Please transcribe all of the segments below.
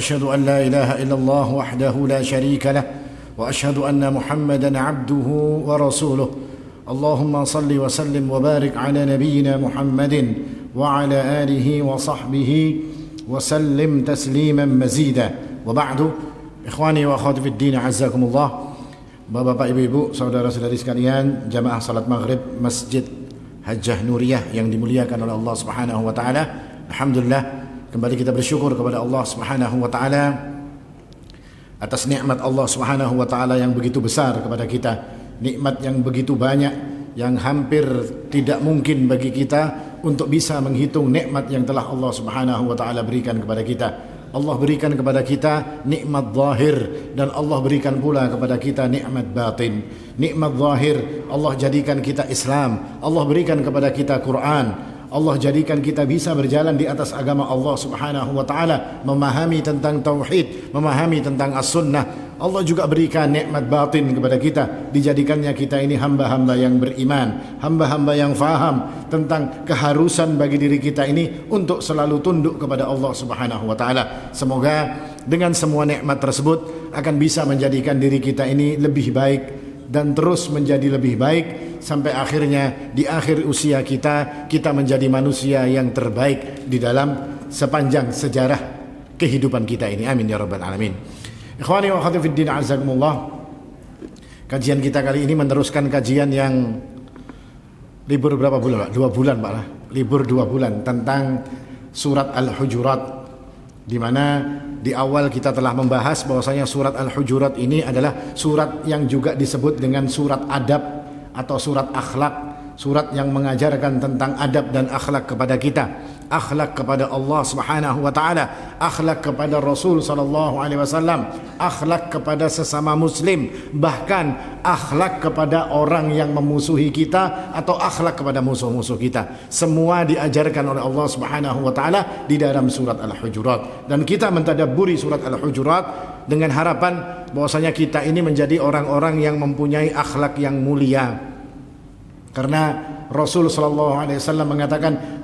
وأشهد أن لا إله إلا الله وحده لا شريك له وأشهد أن محمدا عبده ورسوله اللهم صل وسلم وبارك على نبينا محمد وعلى آله وصحبه وسلم تسليما مزيدا وبعد إخواني وأخواتي في الدين عزكم الله. Bapak-bapak, ibu-ibu, saudara-saudari sekalian, jamaah salat maghrib Masjid Hajjah Nuriyah yang dimuliakan oleh Allah Subhanahu wa taala. Alhamdulillah, kembali kita bersyukur kepada Allah Subhanahu wa taala atas nikmat Allah Subhanahu wa taala yang begitu besar kepada kita. Nikmat yang begitu banyak yang hampir tidak mungkin bagi kita untuk bisa menghitung nikmat yang telah Allah Subhanahu wa taala berikan kepada kita. Allah berikan kepada kita nikmat zahir dan Allah berikan pula kepada kita nikmat batin. Nikmat zahir, Allah jadikan kita Islam, Allah berikan kepada kita Quran, Allah jadikan kita bisa berjalan di atas agama Allah Subhanahu wa taala, memahami tentang tauhid, memahami tentang as-sunnah. Allah juga berikan nikmat batin kepada kita, dijadikannya kita ini hamba-hamba yang beriman, hamba-hamba yang faham tentang keharusan bagi diri kita ini untuk selalu tunduk kepada Allah Subhanahu wa taala. Semoga dengan semua nikmat tersebut akan bisa menjadikan diri kita ini lebih baik dan terus menjadi lebih baik sampai akhirnya di akhir usia kita menjadi manusia yang terbaik di dalam sepanjang sejarah kehidupan kita ini. Amin ya rabbal alamin. Ikhwani wa akhwati fid din azakumullah. Kajian kita kali ini meneruskan kajian yang libur berapa bulan, Pak? 2 bulan, Pak lah. Libur 2 bulan tentang surat Al-Hujurat, di mana di awal kita telah membahas bahwasanya surat Al-Hujurat ini adalah surat yang juga disebut dengan surat adab atau surat akhlak, surat yang mengajarkan tentang adab dan akhlak kepada kita, akhlak kepada Allah Subhanahu wa taala, akhlak kepada Rasul sallallahu alaihi wasallam, akhlak kepada sesama muslim, bahkan akhlak kepada orang yang memusuhi kita atau akhlak kepada musuh-musuh kita. Semua diajarkan oleh Allah Subhanahu wa taala di dalam surat Al-Hujurat, dan kita mentadabburi surat Al-Hujurat dengan harapan bahwasanya kita ini menjadi orang-orang yang mempunyai akhlak yang mulia. Karena Rasul sallallahu alaihi wasallam mengatakan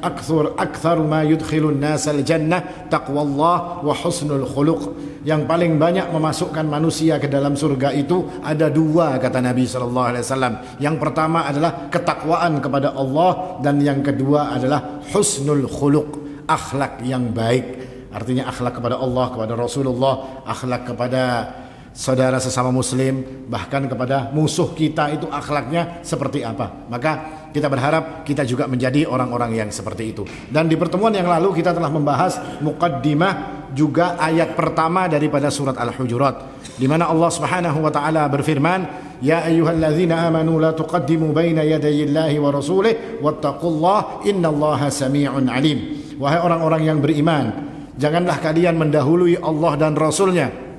aktsaru ma yudkhilun nasal jannah taqwallah wa husnul khuluq. Yang paling banyak memasukkan manusia ke dalam surga itu ada 2, kata Nabi sallallahu alaihi wasallam. Yang pertama adalah ketakwaan kepada Allah, dan yang kedua adalah husnul khuluq, akhlak yang baik. Artinya akhlak kepada Allah, kepada Rasulullah, akhlak kepada saudara sesama muslim, bahkan kepada musuh kita itu akhlaknya seperti apa. Maka kita berharap kita juga menjadi orang-orang yang seperti itu. Dan di pertemuan yang lalu kita telah membahas muqaddimah, juga ayat pertama daripada surat Al-Hujurat, di mana Allah Subhanahu wa taala berfirman, ya ayyuhalladzina amanu la tuqaddimu baina yadayillahi wa rasulih wattaqullaha innallaha samii'un alim. Wahai orang-orang yang beriman, janganlah kalian mendahului Allah dan Rasulnya,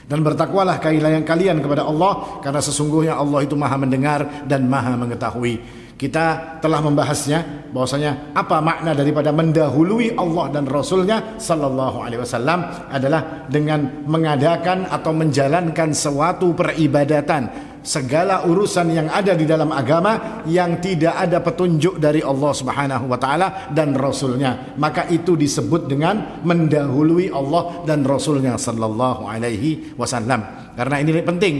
dan bertakwalah kalian kepada Allah, karena sesungguhnya Allah itu maha mendengar dan maha mengetahui. Kita telah membahasnya bahwasanya apa makna daripada mendahului Allah dan Rasulnya sallallahu alaihi wasallam adalah dengan mengadakan atau menjalankan suatu peribadatan, segala urusan yang ada di dalam agama yang tidak ada petunjuk dari Allah Subhanahu wa taala dan Rasulnya, maka itu disebut dengan mendahului Allah dan Rasulnya sallallahu alaihi wasallam. Karena ini penting.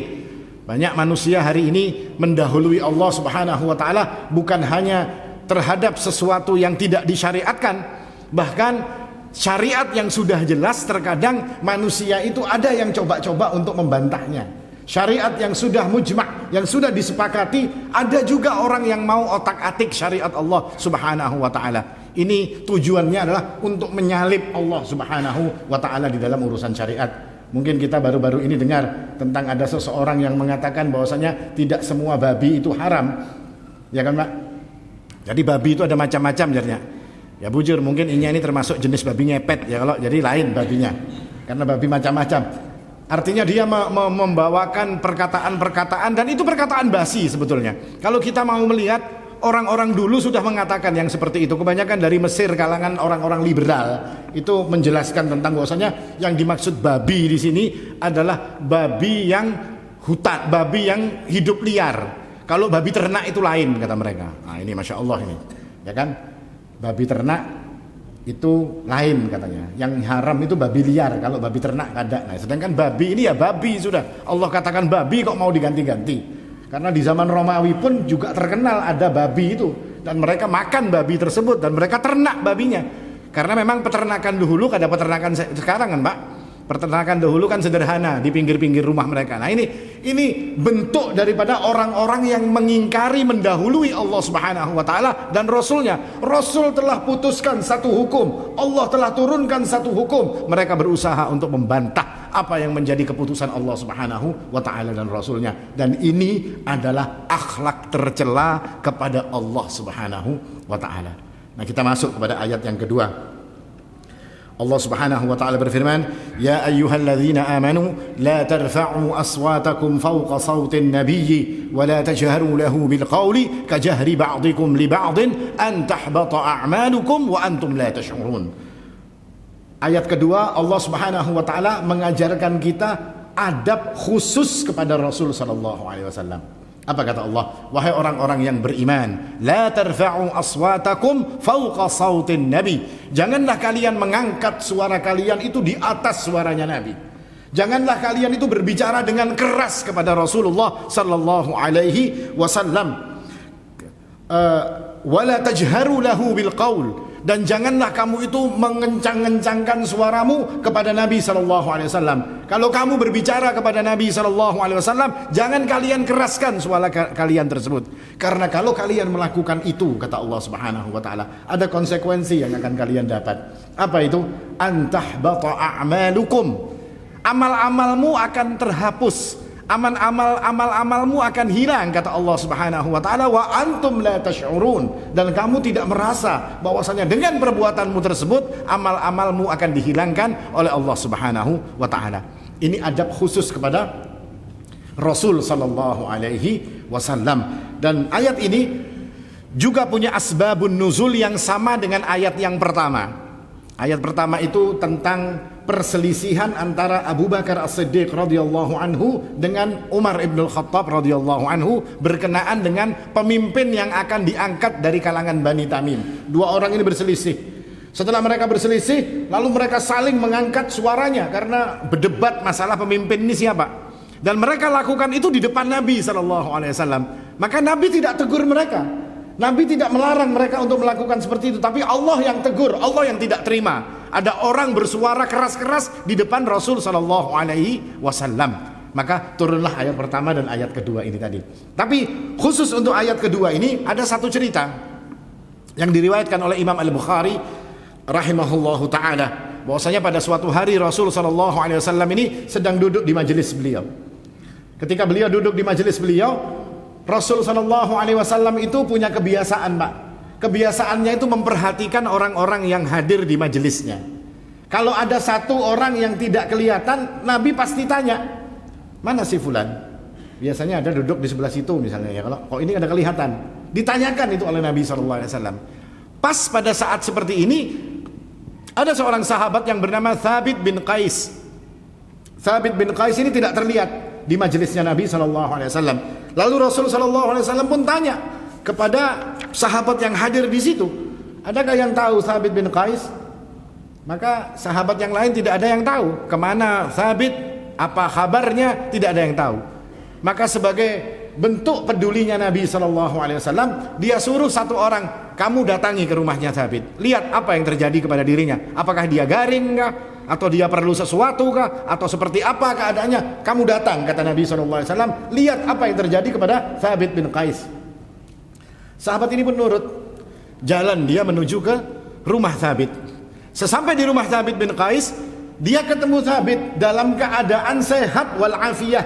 Banyak manusia hari ini mendahului Allah Subhanahu wa taala bukan hanya terhadap sesuatu yang tidak disyariatkan, bahkan syariat yang sudah jelas terkadang manusia itu ada yang coba-coba untuk membantahnya. Syariat yang sudah mujma', yang sudah disepakati, ada juga orang yang mau otak-atik syariat Allah Subhanahu wa taala. Ini tujuannya adalah untuk menyalip Allah Subhanahu wa taala di dalam urusan syariat. Mungkin kita baru-baru ini dengar tentang ada seseorang yang mengatakan bahwasanya tidak semua babi itu haram. Ya kan, Pak? Jadi babi itu ada macam-macam jadinya. Ya bujur, mungkin ini termasuk jenis babi ngepet ya, kalau jadi lain babinya. Karena babi macam-macam. Artinya dia membawakan perkataan-perkataan, dan itu perkataan basi sebetulnya. Kalau kita mau melihat, orang-orang dulu sudah mengatakan yang seperti itu. Kebanyakan dari Mesir, kalangan orang-orang liberal itu menjelaskan tentang bahwasanya yang dimaksud babi di sini adalah babi yang hutan, babi yang hidup liar. Kalau babi ternak itu lain, kata mereka. Nah ini masya Allah ini, ya kan? Babi ternak itu lain katanya. Yang haram itu babi liar, kalau babi ternak ada. Nah, sedangkan babi ini ya babi sudah. Allah katakan babi kok mau diganti-ganti. Karena di zaman Romawi pun juga terkenal ada babi itu, dan mereka makan babi tersebut dan mereka ternak babinya. Karena memang peternakan dahulu, ada peternakan sekarang kan, Pak. Peternakan dahulu kan sederhana di pinggir-pinggir rumah mereka. Nah, ini bentuk daripada orang-orang yang mengingkari, mendahului Allah Subhanahu wa taala dan Rasulnya. Rasul telah putuskan satu hukum, Allah telah turunkan satu hukum. Mereka berusaha untuk membantah apa yang menjadi keputusan Allah Subhanahu wa taala dan Rasulnya. Dan ini adalah akhlak tercela kepada Allah Subhanahu wa taala. Nah, kita masuk kepada ayat yang kedua. Allah Subhanahu wa taala berfirman, "Ya ayyuhalladzina amanu la tarfa'u aswatakum fawqa sawtin nabiyyi wa la tajharu lahu bil qawli kajahri ba'dikum li ba'din an tahbata a'malukum wa antum la tash'urun." Ayat kedua, Allah Subhanahu wa taala mengajarkan kita adab khusus kepada Rasul sallallahu alaihi wasallam. Apa kata Allah? Wahai orang-orang yang beriman, la tarfa'u aswatakum fawqa sautin nabi. Janganlah kalian mengangkat suara kalian itu di atas suaranya Nabi. Janganlah kalian itu berbicara dengan keras kepada Rasulullah sallallahu alaihi wasallam. Wala tajharu lahu bil qaul. Dan janganlah kamu itu mengencang-ngencangkan suaramu kepada Nabi SAW. Kalau kamu berbicara kepada Nabi SAW, jangan kalian keraskan suara kalian tersebut. Karena kalau kalian melakukan itu, kata Allah Subhanahu wa taala, ada konsekuensi yang akan kalian dapat. Apa itu? Antahbata a'malukum. Amal-amalmu akan terhapus. Amal-amalmu akan hilang, kata Allah Subhanahu wa taala, wa antum la tash'urun, dan kamu tidak merasa bahwasanya dengan perbuatanmu tersebut amal-amalmu akan dihilangkan oleh Allah Subhanahu wa taala. Ini adab khusus kepada Rasul sallallahu alaihi wasallam. Dan ayat ini juga punya asbabun nuzul yang sama dengan ayat yang pertama. Ayat pertama itu tentang perselisihan antara Abu Bakar As-Siddiq radhiyallahu anhu dengan Umar ibn al-Khattab radhiyallahu anhu berkenaan dengan pemimpin yang akan diangkat dari kalangan Bani Tamim. Dua orang ini berselisih. Setelah mereka berselisih, lalu mereka saling mengangkat suaranya karena berdebat masalah pemimpin ini siapa. Dan mereka lakukan itu di depan Nabi SAW. Maka Nabi tidak tegur mereka. Nabi tidak melarang mereka untuk melakukan seperti itu, tapi Allah yang tegur, Allah yang tidak terima. Ada orang bersuara keras-keras di depan Rasul sallallahu alaihi wasallam. Maka turunlah ayat pertama dan ayat kedua ini tadi. Tapi khusus untuk ayat kedua ini ada satu cerita yang diriwayatkan oleh Imam Al-Bukhari rahimahullahu taala, bahwasanya pada suatu hari Rasul sallallahu alaihi wasallam ini sedang duduk di majelis beliau. Ketika beliau duduk di majelis beliau, Rasul sallallahu alaihi wasallam itu punya kebiasaan, Pak. Kebiasaannya itu memperhatikan orang-orang yang hadir di majelisnya. Kalau ada satu orang yang tidak kelihatan, Nabi pasti tanya, "Mana si fulan?" Biasanya ada duduk di sebelah situ misalnya ya. Kalau ini ada kelihatan, ditanyakan itu oleh Nabi sallallahu alaihi wasallam. Pas pada saat seperti ini, ada seorang sahabat yang bernama Thabit bin Qais. Thabit bin Qais ini tidak terlihat di majelisnya Nabi sallallahu alaihi wasallam. Lalu Rasul sallallahu alaihi wasallam pun tanya kepada sahabat yang hadir di situ, "Adakah yang tahu Thabit bin Qais?" Maka sahabat yang lain tidak ada yang tahu kemana Thabit, apa kabarnya, tidak ada yang tahu. Maka sebagai bentuk pedulinya Nabi sallallahu alaihi wasallam, dia suruh satu orang, "Kamu datangi ke rumahnya Thabit, lihat apa yang terjadi kepada dirinya. Apakah dia garing kah? Atau dia perlu sesuatu kah? Atau seperti apa keadaannya? Kamu datang," kata Nabi SAW, "lihat apa yang terjadi kepada Thabit bin Qais." Sahabat ini pun nurut. Jalan dia menuju ke rumah Thabit. Sesampai di rumah Thabit bin Qais, dia ketemu Thabit dalam keadaan sehat walafiat.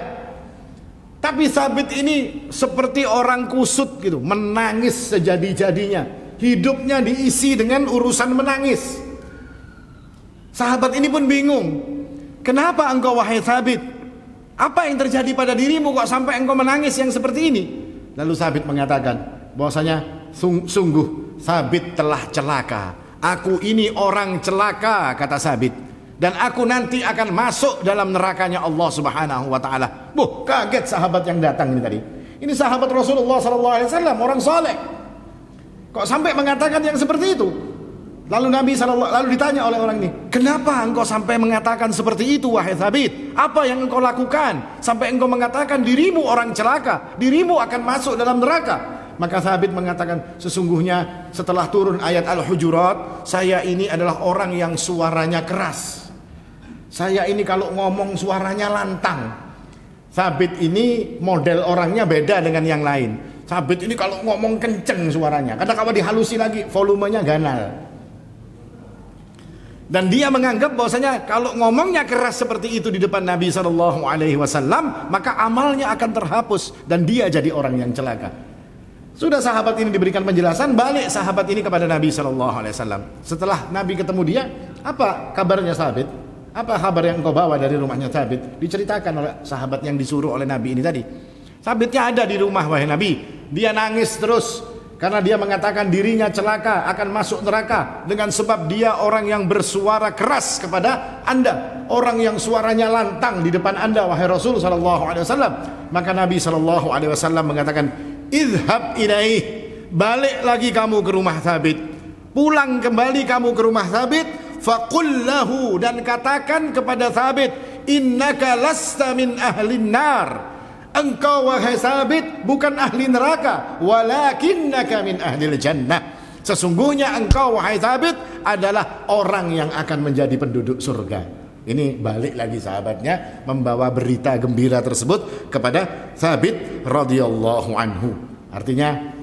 Tapi Thabit ini seperti orang kusut gitu, menangis sejadi-jadinya. Hidupnya diisi dengan urusan menangis. Sahabat ini pun bingung. "Kenapa engkau wahai Thabit? Apa yang terjadi pada dirimu kok sampai engkau menangis yang seperti ini?" Lalu Thabit mengatakan bahwasanya sungguh Thabit telah celaka. "Aku ini orang celaka," kata Thabit, "dan aku nanti akan masuk dalam nerakanya Allah Subhanahu wa taala." Kaget sahabat yang datang ini tadi. Ini sahabat Rasulullah sallallahu alaihi wasallam, orang saleh. Kok sampai mengatakan yang seperti itu? Lalu ditanya oleh orang ini, kenapa engkau sampai mengatakan seperti itu wahai Thabit? Apa yang engkau lakukan sampai engkau mengatakan dirimu orang celaka, dirimu akan masuk dalam neraka? Maka Thabit mengatakan, sesungguhnya setelah turun ayat Al-Hujurat, saya ini adalah orang yang suaranya keras. Saya ini kalau ngomong suaranya lantang. Thabit ini model orangnya beda dengan yang lain. Thabit ini kalau ngomong kenceng suaranya, karena kalau dihalusi lagi volumenya ganal. Dan dia menganggap bahwasanya kalau ngomongnya keras seperti itu di depan Nabi SAW, maka amalnya akan terhapus dan dia jadi orang yang celaka. Sudah sahabat ini diberikan penjelasan, balik sahabat ini kepada Nabi SAW. Setelah Nabi ketemu dia, apa kabarnya Thabit? Apa kabar yang engkau bawa dari rumahnya Thabit? Diceritakan oleh sahabat yang disuruh oleh Nabi ini tadi. Thabitnya ada di rumah wahai Nabi. Dia nangis terus karena dia mengatakan dirinya celaka, akan masuk neraka dengan sebab dia orang yang bersuara keras kepada Anda, orang yang suaranya lantang di depan Anda wahai Rasul sallallahu alaihi wasallam. Maka Nabi sallallahu alaihi wasallam mengatakan, "Idhhab ilaih." Balik lagi kamu ke rumah Thabit. Pulang kembali kamu ke rumah Thabit, faqul lahu, dan katakan kepada Thabit, "Innaka lasta min ahlin nar." Engkau wahai Thabit bukan ahli neraka, walakinnaka min ahlil jannah. Sesungguhnya engkau wahai Thabit adalah orang yang akan menjadi penduduk surga. Ini balik lagi sahabatnya membawa berita gembira tersebut kepada Thabit radhiyallahu anhu. Artinya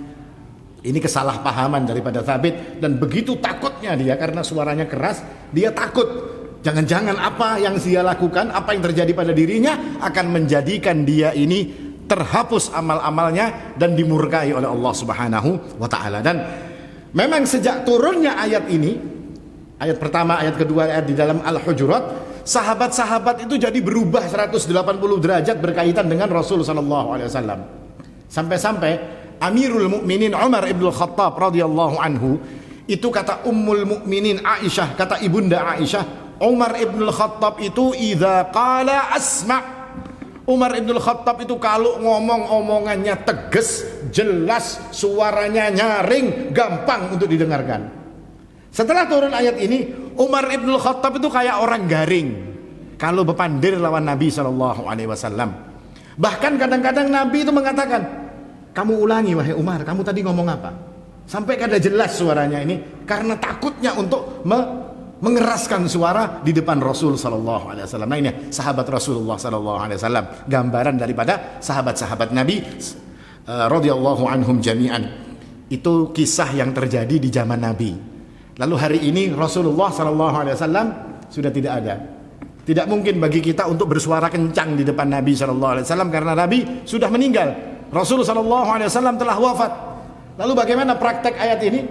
ini kesalahpahaman daripada Thabit, dan begitu takutnya dia karena suaranya keras, dia takut jangan-jangan apa yang dia lakukan, apa yang terjadi pada dirinya akan menjadikan dia ini terhapus amal-amalnya dan dimurkai oleh Allah Subhanahu wa taala. Dan memang sejak turunnya ayat ini, ayat pertama, ayat kedua, ayat di dalam Al-Hujurat, sahabat-sahabat itu jadi berubah 180 derajat berkaitan dengan Rasul sallallahu alaihi wasallam. Sampai-sampai Amirul Mukminin Umar ibn Khattab radhiyallahu anhu, itu kata Ummul Mukminin Aisyah, kata ibunda Aisyah, Umar ibn Khattab itu idza qala asma'. Umar ibn Khattab itu kalau ngomong omongannya tegas, jelas, suaranya nyaring, gampang untuk didengarkan. Setelah turun ayat ini, Umar ibn Khattab itu kayak orang garing kalau berpandir lawan Nabi SAW. Bahkan kadang-kadang Nabi itu mengatakan, kamu ulangi wahai Umar, kamu tadi ngomong apa? Sampai kada jelas suaranya ini karena takutnya untuk mengeraskan suara di depan Rasul sallallahu alaihi wasallam. Nah, ini sahabat Rasulullah sallallahu alaihi wasallam, gambaran daripada sahabat-sahabat Nabi radhiyallahu anhum jami'an. Itu kisah yang terjadi di zaman Nabi. Lalu hari ini Rasulullah sallallahu alaihi wasallam sudah tidak ada. Tidak mungkin bagi kita untuk bersuara kencang di depan Nabi sallallahu alaihi wasallam karena Nabi sudah meninggal. Rasul sallallahu alaihi wasallam telah wafat. Lalu bagaimana praktek ayat ini?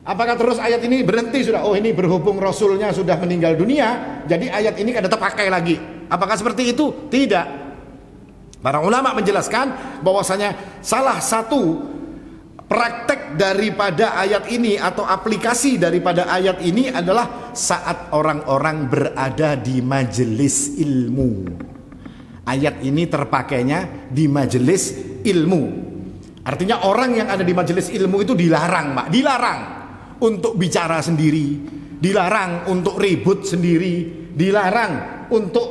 Apakah terus ayat ini berhenti sudah? Oh, ini berhubung Rasulnya sudah meninggal dunia, jadi ayat ini kada terpakai lagi. Apakah seperti itu? Tidak. Para ulama menjelaskan bahwasanya salah satu praktek daripada ayat ini atau aplikasi daripada ayat ini adalah saat orang-orang berada di majelis ilmu. Ayat ini terpakainya di majelis ilmu. Artinya orang yang ada di majelis ilmu itu dilarang, Pak. Dilarang untuk bicara sendiri, dilarang untuk ribut sendiri, dilarang untuk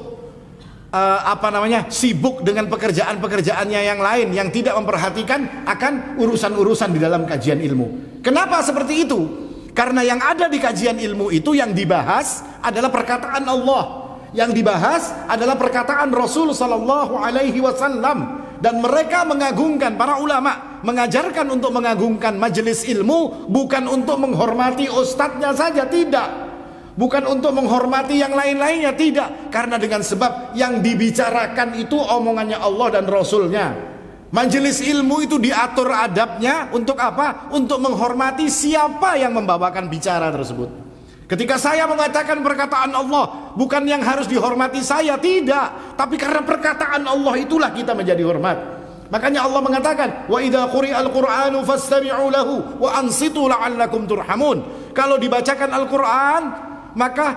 sibuk dengan pekerjaan-pekerjaannya yang lain yang tidak memperhatikan akan urusan-urusan di dalam kajian ilmu. Kenapa seperti itu? Karena yang ada di kajian ilmu itu yang dibahas adalah perkataan Allah, yang dibahas adalah perkataan Rasul sallallahu alaihi wasallam. Dan mereka mengagungkan, para ulama mengajarkan untuk mengagungkan majelis ilmu, bukan untuk menghormati ustadznya saja, tidak. Bukan untuk menghormati yang lain-lainnya, tidak. Karena dengan sebab yang dibicarakan itu omongannya Allah dan Rasulnya. Majelis ilmu itu diatur adabnya untuk apa? Untuk menghormati siapa yang membawakan bicara tersebut. Ketika saya mengatakan perkataan Allah, bukan yang harus dihormati saya, tidak. Tapi karena perkataan Allah itulah kita menjadi hormat. Makanya Allah mengatakan, wa idza quri'al qur'anu fastami'u lahu wa ansitu la'allakum turhamun. Kalau dibacakan Al-Qur'an, maka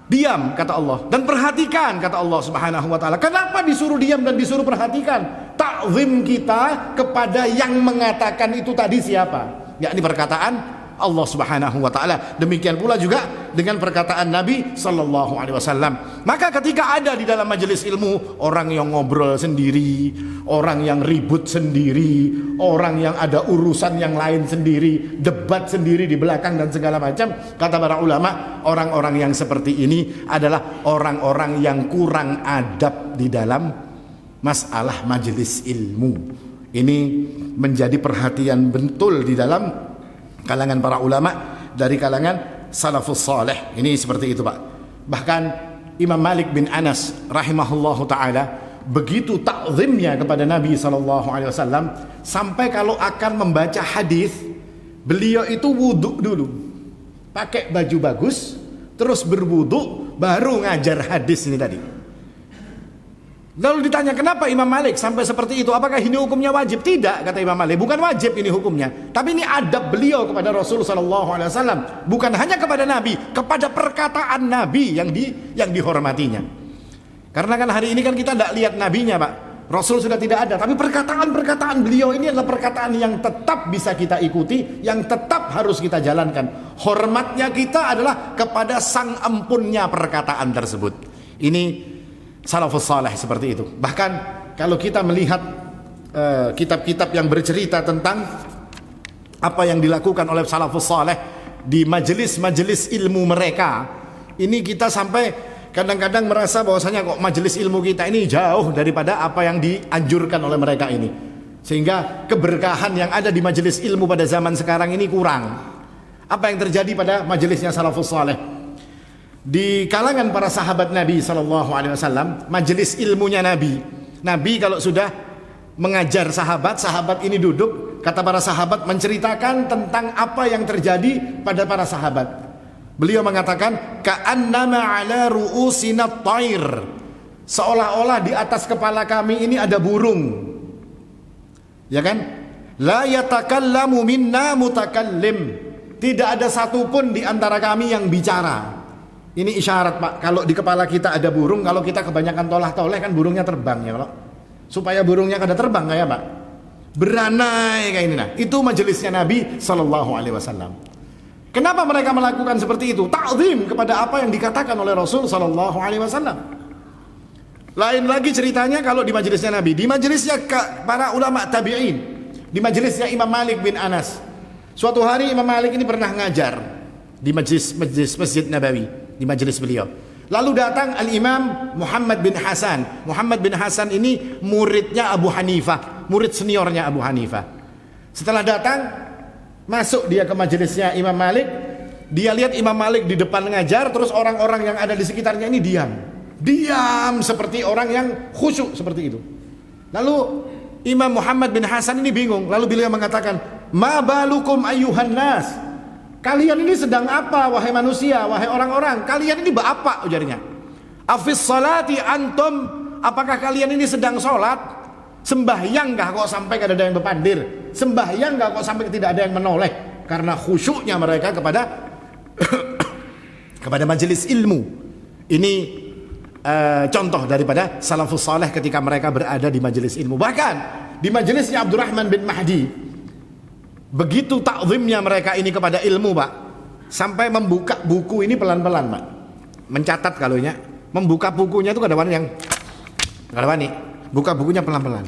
diam, kata Allah, dan perhatikan, kata Allah Subhanahu wa taala. Kenapa disuruh diam dan disuruh perhatikan? Ta'zim kita kepada yang mengatakan itu tadi siapa? Yakni perkataan Allah Subhanahu wa taala. Demikian pula juga dengan perkataan Nabi sallallahu alaihi wasallam. Maka ketika ada di dalam majelis ilmu orang yang ngobrol sendiri, orang yang ribut sendiri, orang yang ada urusan yang lain sendiri, debat sendiri di belakang dan segala macam, kata para ulama, orang-orang yang seperti ini adalah orang-orang yang kurang adab di dalam masalah majelis ilmu. Ini menjadi perhatian betul di dalam kalangan para ulama dari kalangan salafus saleh. Ini seperti itu, Pak. Bahkan Imam Malik bin Anas rahimahullahu taala begitu ta'zimnya kepada Nabi sallallahu alaihi wasallam sampai kalau akan membaca hadis beliau itu wudhu dulu, pakai baju bagus, terus berwudhu baru ngajar hadis ini tadi. Lalu ditanya, kenapa Imam Malik sampai seperti itu? Apakah ini hukumnya wajib? Tidak, kata Imam Malik. Bukan wajib ini hukumnya, tapi ini adab beliau kepada Rasul sallallahu alaihi wasallam. Bukan hanya kepada Nabi, kepada perkataan Nabi yang dihormatinya. Karena kan hari ini kan kita tidak lihat nabinya, Pak. Rasul sudah tidak ada, tapi perkataan-perkataan beliau ini adalah perkataan yang tetap bisa kita ikuti, yang tetap harus kita jalankan. Hormatnya kita adalah kepada sang empunnya perkataan tersebut. Ini salafus saleh seperti itu. Bahkan kalau kita melihat kitab-kitab yang bercerita tentang apa yang dilakukan oleh salafus saleh di majelis-majelis ilmu mereka, ini kita sampai kadang-kadang merasa bahwasanya kok majelis ilmu kita ini jauh daripada apa yang dianjurkan oleh mereka ini, sehingga keberkahan yang ada di majelis ilmu pada zaman sekarang ini kurang. Apa yang terjadi pada majelisnya salafus saleh? Di kalangan para sahabat Nabi sallallahu alaihi wasallam, majelis ilmunya Nabi kalau sudah mengajar sahabat ini duduk, kata para sahabat menceritakan tentang apa yang terjadi pada para sahabat. Beliau mengatakan, ka'annama ala ru'usina at-thair, seolah-olah di atas kepala kami ini ada burung. Ya kan? La yatakallamu minna mutakallim, tidak ada satupun di antara kami yang bicara. Ini isyarat, Pak, kalau di kepala kita ada burung, kalau kita kebanyakan tolah-toleh kan burungnya terbang ya, kalau supaya burungnya kada terbang kayak, Pak, beranai kayak ini. Nah, itu majelisnya Nabi sallallahu alaihi wasallam. Kenapa mereka melakukan seperti itu? Ta'zim kepada apa yang dikatakan oleh Rasul sallallahu alaihi wasallam. Lain lagi ceritanya kalau di majelisnya Nabi, di majelisnya para ulama tabi'in, di majelisnya Imam Malik bin Anas. Suatu hari Imam Malik ini pernah ngajar di Masjid Nabawi, di majelis beliau. Lalu datang Al-Imam Muhammad bin Hasan. Muhammad bin Hasan ini muridnya Abu Hanifah, murid seniornya Abu Hanifah. Setelah datang, masuk dia ke majelisnya Imam Malik. Dia lihat Imam Malik di depan ngajar, terus orang-orang yang ada di sekitarnya ini diam seperti orang yang khusyuk seperti itu. Lalu Imam Muhammad bin Hasan ini bingung. Lalu beliau mengatakan, ma balukum ayyuhan nas, kalian ini sedang apa wahai manusia, wahai orang-orang? Kalian ini apa, ujarnya? Afis salati antum, apakah kalian ini sedang sholat? Sembahyang kah kok sampai ada yang berpandir? Sembahyang kah kok sampai tidak ada yang menoleh? Karena khusyuknya mereka kepada kepada majelis ilmu. Ini contoh daripada salafus saleh ketika mereka berada di majelis ilmu. Bahkan di majelisnya Abdurrahman bin Mahdi, begitu ta'zimnya mereka ini kepada ilmu, Pak, sampai membuka buku ini pelan-pelan, Pak, mencatat kalaunya, membuka bukunya itu kadang-kadang yang buka bukunya pelan-pelan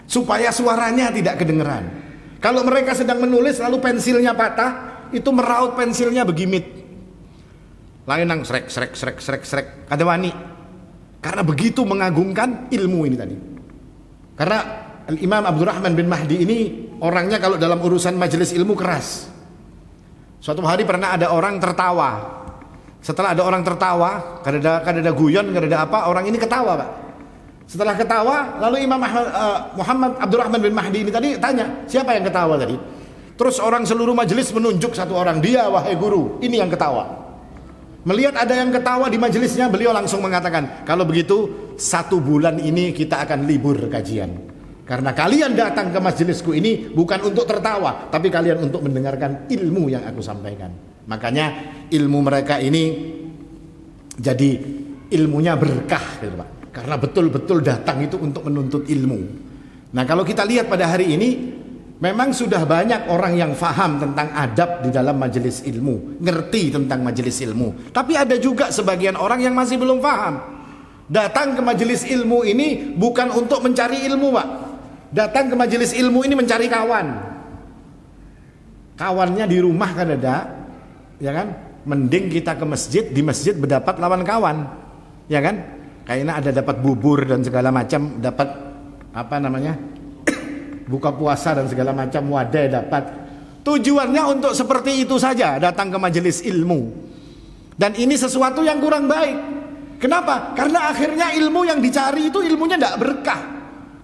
supaya suaranya tidak kedengeran. Kalau mereka sedang menulis lalu pensilnya patah, itu meraut pensilnya begimit, lain nang srek kada wani, karena begitu mengagungkan ilmu ini tadi. Karena Imam Abdurrahman bin Mahdi ini orangnya kalau dalam urusan majelis ilmu keras. Suatu hari pernah ada orang tertawa. Setelah ada orang tertawa, kada guyon, kada apa, orang ini ketawa, Pak. Setelah ketawa, lalu Imam Muhammad Abdurrahman bin Mahdi ini tadi tanya, siapa yang ketawa tadi? Terus orang seluruh majelis menunjuk satu orang, dia wahai guru, ini yang ketawa. Melihat ada yang ketawa di majelisnya, beliau langsung mengatakan, kalau begitu 1 bulan ini kita akan libur kajian. Karena kalian datang ke majelisku ini bukan untuk tertawa, tapi kalian untuk mendengarkan ilmu yang aku sampaikan. Makanya ilmu mereka ini jadi ilmunya berkah, gitu, Pak. Karena betul-betul datang itu untuk menuntut ilmu. Nah, kalau kita lihat pada hari ini, Memang sudah banyak orang yang faham tentang adab di dalam majelis ilmu, ngerti tentang majelis ilmu. Tapi ada juga sebagian orang yang masih belum faham. Datang ke majelis ilmu ini bukan untuk mencari ilmu, Pak. Datang ke majelis ilmu ini mencari kawan. Kawannya di rumah kan ada, ya kan? Mending kita ke masjid, di masjid berdapat lawan kawan, ya kan? Kayaknya ada dapat bubur dan segala macam, dapat apa namanya? Buka puasa dan segala macam wadah dapat. Tujuannya untuk seperti itu saja datang ke majelis ilmu. Dan ini sesuatu yang kurang baik. Kenapa? Karena akhirnya ilmu yang dicari itu ilmunya tidak berkah.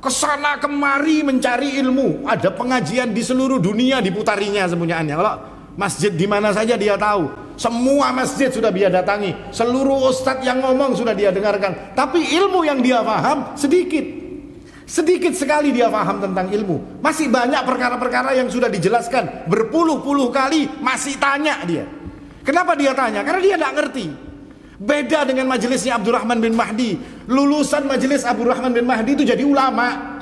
Kesana kemari mencari ilmu. Ada pengajian di seluruh dunia diputarinya semuanya. Kalau masjid di mana saja dia tahu. Semua masjid sudah dia datangi. Seluruh ustadz yang ngomong sudah dia dengarkan. Tapi ilmu yang dia paham sedikit. Sedikit sekali dia paham tentang ilmu. Masih banyak perkara-perkara yang sudah dijelaskan berpuluh-puluh kali masih tanya dia. Kenapa dia tanya? Karena dia tidak ngerti. Beda dengan majelisnya Abdurrahman bin Mahdi. Lulusan majelis Abdurrahman bin Mahdi itu jadi ulama.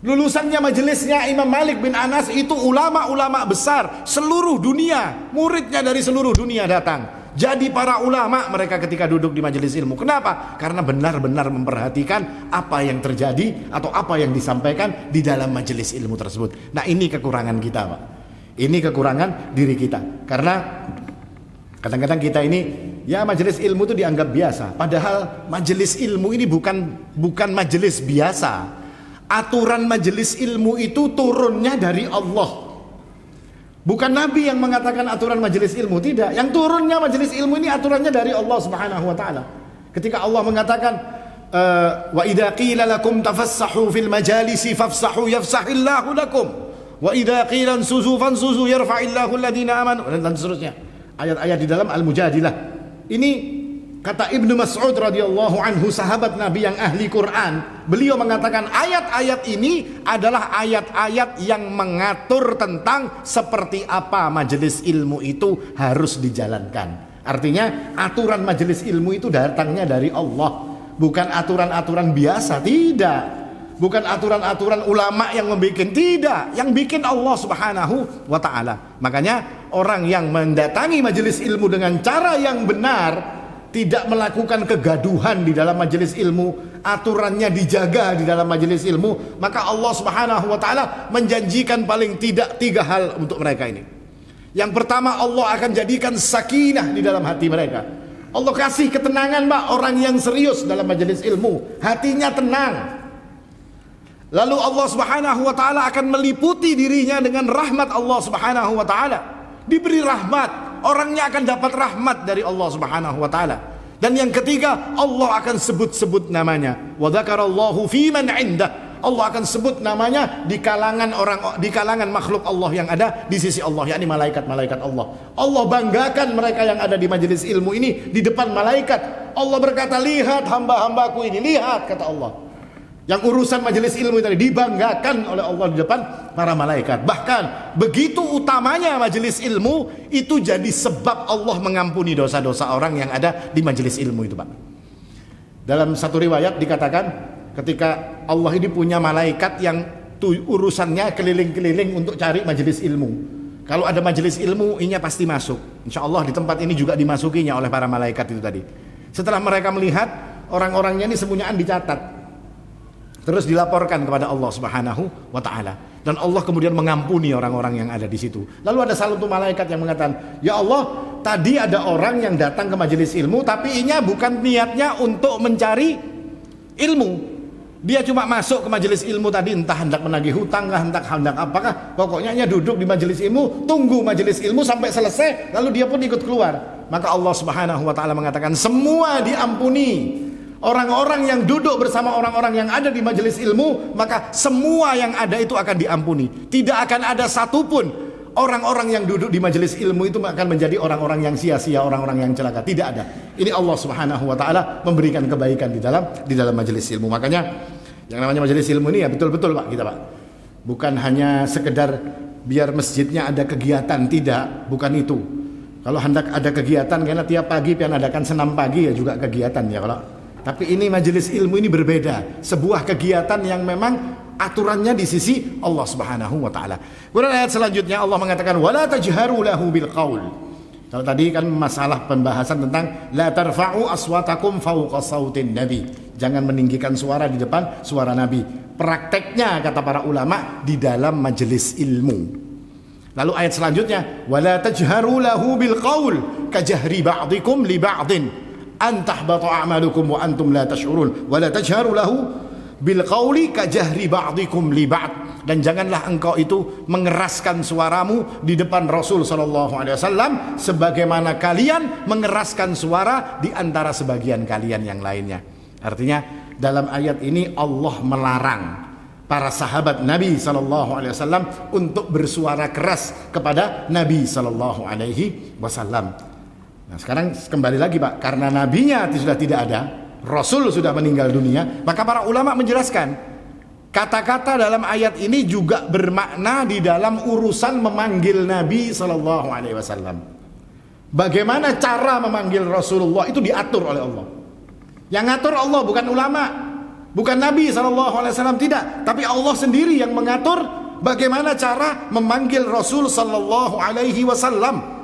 Lulusannya majelisnya Imam Malik bin Anas itu ulama-ulama besar seluruh dunia. Muridnya dari seluruh dunia datang. Jadi para ulama mereka ketika duduk di majelis ilmu. Kenapa? Karena benar-benar memperhatikan apa yang terjadi atau apa yang disampaikan di dalam majelis ilmu tersebut. Nah, ini kekurangan kita, Pak. Ini kekurangan diri kita. Karena kadang-kadang kita ini ya majelis ilmu itu dianggap biasa. Padahal majelis ilmu ini bukan majelis biasa. Aturan majelis ilmu itu turunnya dari Allah. Bukan Nabi yang mengatakan aturan majelis ilmu, tidak. Yang turunnya majelis ilmu ini aturannya dari Allah Subhanahu wa taala. Ketika Allah mengatakan wa idza qila lakum tafassahu fil majalisi fafsahu yafsahillahu lakum wa idza qila ansuzu fansuzu yarfa'illahu alladhina amanu dan seterusnya. Ayat-ayat di dalam Al-Mujadilah. Ini kata Ibnu Mas'ud radhiyallahu anhu, sahabat Nabi yang ahli Quran, beliau mengatakan ayat-ayat ini adalah ayat-ayat yang mengatur tentang seperti apa majelis ilmu itu harus dijalankan. Artinya aturan majelis ilmu itu datangnya dari Allah, bukan aturan-aturan biasa, tidak. Bukan aturan-aturan ulama yang membuat, tidak. Yang bikin Allah Subhanahu wa taala. Makanya orang yang mendatangi majelis ilmu dengan cara yang benar, tidak melakukan kegaduhan di dalam majelis ilmu, aturannya dijaga di dalam majelis ilmu, maka Allah Subhanahu wa taala menjanjikan paling tidak 3 hal untuk mereka ini. Yang pertama, Allah akan jadikan sakinah di dalam hati mereka. Allah kasih ketenangan, Pak, orang yang serius dalam majelis ilmu, hatinya tenang. Lalu Allah Subhanahu wa taala akan meliputi dirinya dengan rahmat Allah Subhanahu wa taala. Diberi rahmat, orangnya akan dapat rahmat dari Allah Subhanahu wa taala. Dan yang ketiga, Allah akan sebut-sebut namanya. Wa dzakarallahu fi man 'indah. Allah akan sebut namanya di kalangan makhluk Allah yang ada di sisi Allah, yakni malaikat-malaikat Allah. Allah banggakan mereka yang ada di majelis ilmu ini di depan malaikat. Allah berkata, "Lihat hamba-hambaku ini, lihat," kata Allah. Yang urusan majelis ilmu tadi dibanggakan oleh Allah di depan para malaikat. Bahkan begitu utamanya majelis ilmu itu jadi sebab Allah mengampuni dosa-dosa orang yang ada di majelis ilmu itu, Pak. Dalam satu riwayat dikatakan ketika Allah ini punya malaikat yang urusannya keliling-keliling untuk cari majelis ilmu. Kalau ada majelis ilmu, ini pasti masuk. Insya Allah di tempat ini juga dimasukinya oleh para malaikat itu tadi. Setelah mereka melihat orang-orangnya ini semuanya dicatat. Terus dilaporkan kepada Allah Subhanahu wa taala, dan Allah kemudian mengampuni orang-orang yang ada di situ. Lalu ada salah satu malaikat yang mengatakan, "Ya Allah, tadi ada orang yang datang ke majelis ilmu tapi inya bukan niatnya untuk mencari ilmu. Dia cuma masuk ke majelis ilmu tadi entah hendak menagih hutang, entah hendak apakah, pokoknya dia duduk di majelis ilmu, tunggu majelis ilmu sampai selesai, lalu dia pun ikut keluar." Maka Allah Subhanahu wa taala mengatakan, semua diampuni. Orang-orang yang duduk bersama orang-orang yang ada di majelis ilmu, maka semua yang ada itu akan diampuni. Tidak akan ada satupun orang-orang yang duduk di majelis ilmu itu akan menjadi orang-orang yang sia-sia, orang-orang yang celaka. Tidak ada. Ini Allah Subhanahu wa taala memberikan kebaikan di dalam majelis ilmu. Makanya yang namanya majelis ilmu ini ya betul-betul, Pak, kita, Pak. Bukan hanya sekedar biar masjidnya ada kegiatan, tidak, bukan itu. Kalau hendak ada kegiatan, karena tiap pagi pian adakan senam pagi ya juga kegiatan ya, kalau. Tapi ini majelis ilmu ini berbeda. Sebuah kegiatan yang memang aturannya di sisi Allah Subhanahu wa taala. Kemudian ayat selanjutnya Allah mengatakan wala tajharu lahu bil qaul. Kalau tadi kan masalah pembahasan tentang la tarfa'u aswatakum fawqa sautin nabi. Jangan meninggikan suara di depan suara Nabi. Prakteknya kata para ulama di dalam majelis ilmu. Lalu ayat selanjutnya wala tajharu lahu bil qaul kajahri ba'dikum li ba'din an tahbata a'malukum wa antum la tash'urun wala tajharu lahu bil qauli kajahri ba'dikum li ba'd. Dan janganlah engkau itu mengeraskan suaramu di depan Rasul sallallahu alaihi wasallam sebagaimana kalian mengeraskan suara di antara sebagian kalian yang lainnya. Artinya dalam ayat ini Allah melarang para sahabat Nabi sallallahu alaihi wasallam untuk bersuara keras kepada Nabi sallallahu alaihi wasallam. Nah, sekarang kembali lagi Pak, karena nabinya sudah tidak ada, Rasul sudah meninggal dunia, maka para ulama menjelaskan kata-kata dalam ayat ini juga bermakna di dalam urusan memanggil Nabi sallallahu alaihi wasallam. Bagaimana cara memanggil Rasulullah itu diatur oleh Allah. Yang ngatur Allah, bukan ulama, bukan Nabi SAW, tidak, tapi Allah sendiri yang mengatur bagaimana cara memanggil Rasul sallallahu alaihi wasallam.